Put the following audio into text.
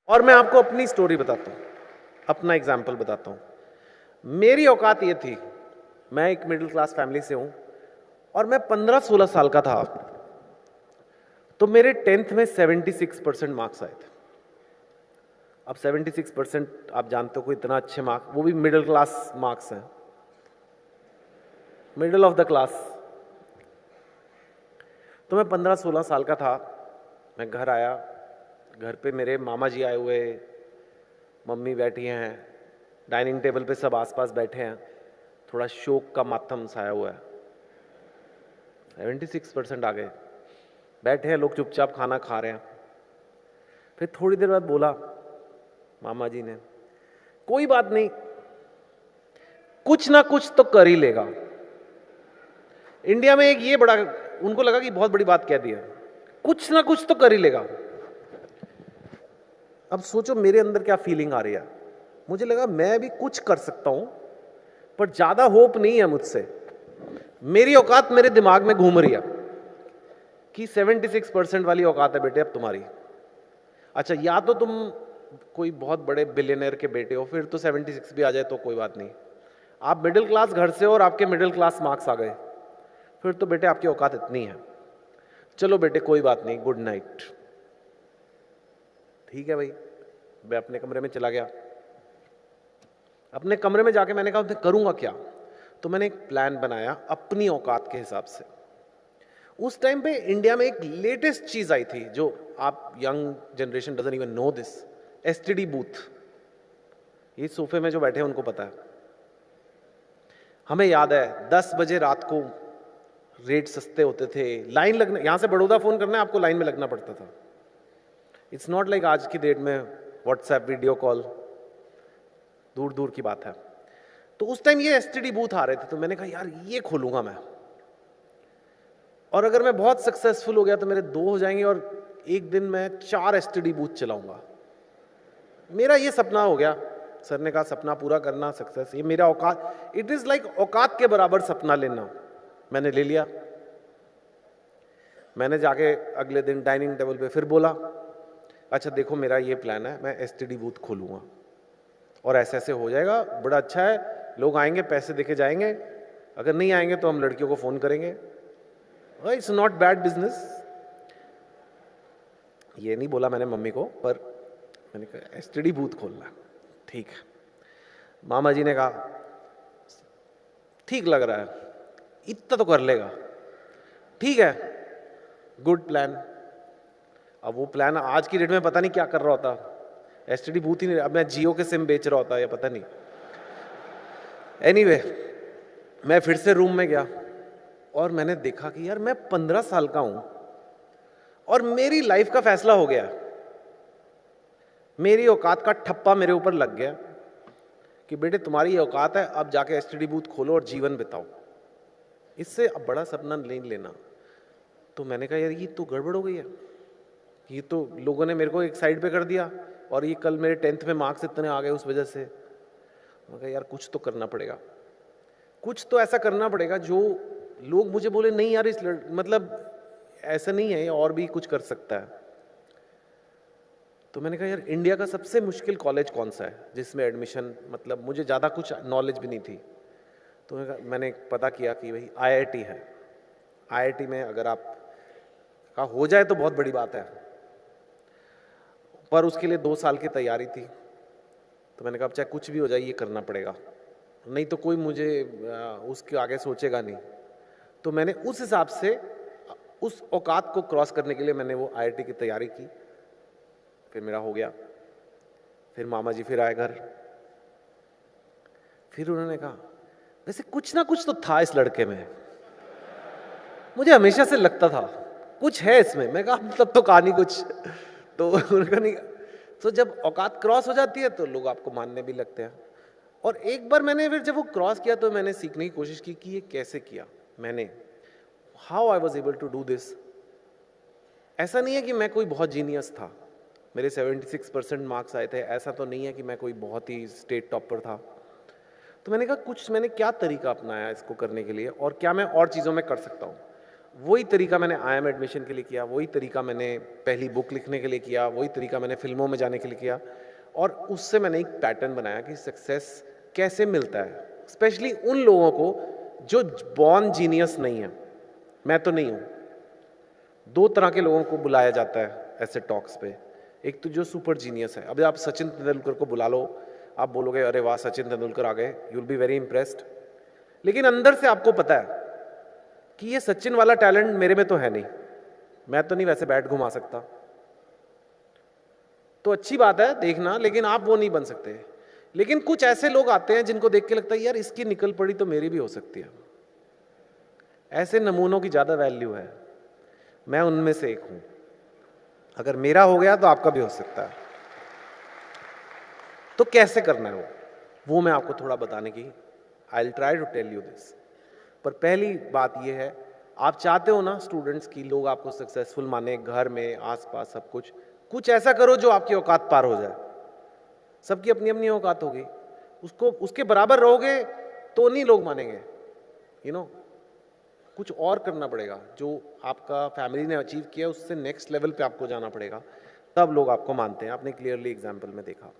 और मैं आपको अपनी स्टोरी बताता हूँ, अपना एग्जाम्पल बताता हूँ। मेरी औकात ये थी, मैं एक मिडिल क्लास फैमिली से हूँ और मैं 15-16 साल का था तो मेरे 10th में 76% मार्क्स आए थे। अब 76% आप जानते हो कोई इतना अच्छे मार्क्स, वो भी मिडिल क्लास मार्क्स हैं, मिडिल ऑफ द क्लास। तो मैं 15-16 साल का था, मैं घर आया, घर पे मेरे मामा जी आए हुए, मम्मी बैठी हैं, डाइनिंग टेबल पे सब आसपास बैठे हैं, थोड़ा शोक का मातम छाया हुआ है। 76% आ गए, बैठे हैं लोग चुपचाप खाना खा रहे हैं। फिर थोड़ी देर बाद बोला मामा जी ने, कोई बात नहीं, कुछ ना कुछ तो कर ही लेगा। इंडिया में एक ये बड़ा, उनको लगा कि बहुत बड़ी बात कह दी है, कुछ ना कुछ तो कर ही लेगा। अब सोचो मेरे अंदर क्या फीलिंग आ रही है। मुझे लगा मैं भी कुछ कर सकता हूं, पर ज्यादा होप नहीं है मुझसे। मेरी औकात मेरे दिमाग में घूम रही है कि 76% वाली औकात है बेटे अब तुम्हारी। अच्छा, या तो तुम कोई बहुत बड़े बिलियनर के बेटे हो, फिर तो 76 भी आ जाए तो कोई बात नहीं। आप मिडिल क्लास घर से हो और आपके मिडिल क्लास मार्क्स आ गए, फिर तो बेटे आपकी औकात इतनी है। चलो बेटे कोई बात नहीं, गुड नाइट। ठीक है भाई, मैं अपने कमरे में चला गया। अपने कमरे में जाके मैंने कहा करूंगा क्या, तो मैंने एक प्लान बनाया अपनी औकात के हिसाब से। उस टाइम पे इंडिया में एक लेटेस्ट चीज आई थी जो आप young generation doesn't even know this, STD booth. ये सोफे में जो बैठे हैं उनको पता है। हमें याद है 10 बजे रात को रेट सस्ते होते थे, लाइन लगने, यहां से बड़ौदा फोन करना है आपको लाइन में लगना पड़ता था। इट्स नॉट लाइक आज की डेट में व्हाट्सएप वीडियो कॉल, दूर दूर की बात है। तो उस टाइम ये एसटीडी बूथ आ रहे थे, तो मैंने कहा यार ये खोलूंगा मैं, और अगर मैं बहुत सक्सेसफुल हो गया तो मेरे 2 हो जाएंगे और एक दिन मैं 4 एसटीडी बूथ चलाऊंगा। मेरा ये सपना हो गया। सर ने कहा सपना पूरा करना, सक्सेस, ये मेरा औकात, इट इज लाइक औकात के बराबर सपना लेना। मैंने ले लिया। मैंने जाके अगले दिन डाइनिंग टेबल पे फिर बोला, अच्छा देखो मेरा ये प्लान है, मैं एसटीडी बूथ खोलूंगा और ऐसे ऐसे हो जाएगा, बड़ा अच्छा है, लोग आएंगे पैसे देके जाएंगे, अगर नहीं आएंगे तो हम लड़कियों को फोन करेंगे, इट्स नॉट बैड बिजनेस। ये नहीं बोला मैंने मम्मी को, पर मैंने कहा एसटीडी बूथ खोलना, ठीक है। मामा जी ने कहा ठीक लग रहा है, इतना तो कर लेगा, ठीक है, गुड प्लान। अब वो प्लान आज की डेट में पता नहीं क्या कर रहा होता, एसटीडी बूथ ही नहीं, अब मैं जियो के सिम बेच रहा होता या पता नहीं। एनीवे, मैं फिर से रूम में गया और मैंने देखा कि यार मैं 15 साल का हूं और मेरी लाइफ का फैसला हो गया। मेरी औकात का ठप्पा मेरे ऊपर लग गया कि बेटे तुम्हारी औकात है, अब जाके एसटीडी बूथ खोलो और जीवन बिताओ, इससे अब बड़ा सपना नहीं लेना। तो मैंने कहा यार ये तो गड़बड़ हो गई है, ये तो लोगों ने मेरे को एक साइड पे कर दिया और ये कल मेरे 10th में मार्क्स इतने आ गए उस वजह से। मैं कहा यार कुछ तो करना पड़ेगा, कुछ तो ऐसा करना पड़ेगा जो लोग मुझे बोले नहीं यार इस मतलब ऐसा नहीं है, और भी कुछ कर सकता है। तो मैंने कहा यार इंडिया का सबसे मुश्किल कॉलेज कौन सा है जिसमें एडमिशन, मतलब मुझे ज़्यादा कुछ नॉलेज भी नहीं थी। तो मैंने पता किया कि भाई आईआईटी है। आईआईटी में अगर आप का हो जाए तो बहुत बड़ी बात है, पर उसके लिए 2 साल की तैयारी थी। तो मैंने कहा अब चाहे कुछ भी हो जाए ये करना पड़ेगा, नहीं तो कोई मुझे उसके आगे सोचेगा नहीं। तो मैंने उस हिसाब से उस औकात को क्रॉस करने के लिए मैंने वो आईआईटी की तैयारी की। फिर मेरा हो गया। फिर मामा जी फिर आए घर, फिर उन्होंने कहा वैसे कुछ ना कुछ तो था इस लड़के में, मुझे हमेशा से लगता था कुछ है इसमें। मैं कहा तब तो कहानी कुछ, तो उन्होंने नहीं। तो जब औकात क्रॉस हो जाती है तो लोग आपको मानने भी लगते हैं। और एक बार मैंने फिर जब वो क्रॉस किया तो मैंने सीखने की कोशिश की कि ये कैसे किया मैंने, how I was able to do this. ऐसा नहीं है कि मैं कोई बहुत जीनियस था, मेरे 76% मार्क्स आए थे, ऐसा तो नहीं है कि मैं कोई बहुत ही स्टेट टॉपर था। तो मैंने कहा कुछ मैंने क्या तरीका अपनाया इसको करने के लिए और क्या मैं और चीज़ों में कर सकता हूँ। वही तरीका मैंने IIM एडमिशन के लिए किया, वही तरीका मैंने पहली बुक लिखने के लिए किया, वही तरीका मैंने फिल्मों में जाने के लिए किया, और उससे मैंने एक पैटर्न बनाया कि सक्सेस कैसे मिलता है, स्पेशली उन लोगों को जो बॉर्न जीनियस नहीं है। मैं तो नहीं हूँ। दो तरह के लोगों को बुलाया जाता है ऐसे टॉक्स पे। एक तो जो सुपर जीनियस है, अब आप सचिन तेंदुलकर को बुला लो, आप बोलोगे अरे वाह सचिन तेंदुलकर आ गए, you will be very impressed, लेकिन अंदर से आपको पता है कि ये सचिन वाला टैलेंट मेरे में तो है नहीं, मैं तो नहीं वैसे बैट घुमा सकता। तो अच्छी बात है देखना, लेकिन आप वो नहीं बन सकते। लेकिन कुछ ऐसे लोग आते हैं जिनको देख के लगता है यार इसकी निकल पड़ी तो मेरी भी हो सकती है। ऐसे नमूनों की ज्यादा वैल्यू है, मैं उनमें से एक हूं। अगर मेरा हो गया तो आपका भी हो सकता है। तो कैसे करना है वो मैं आपको थोड़ा बताने की, I will try to tell you this. पर पहली बात ये है, आप चाहते हो ना स्टूडेंट्स की लोग आपको सक्सेसफुल माने, घर में आसपास सब कुछ ऐसा करो जो आपकी औकात पार हो जाए। सबकी अपनी अपनी औकात होगी, उसको उसके बराबर रहोगे तो नहीं लोग मानेंगे, यू नो। कुछ और करना पड़ेगा, जो आपका फैमिली ने अचीव किया उससे नेक्स्ट लेवल पे आपको जाना पड़ेगा, तब लोग आपको मानते हैं। आपने क्लियरली एग्जाम्पल में देखा।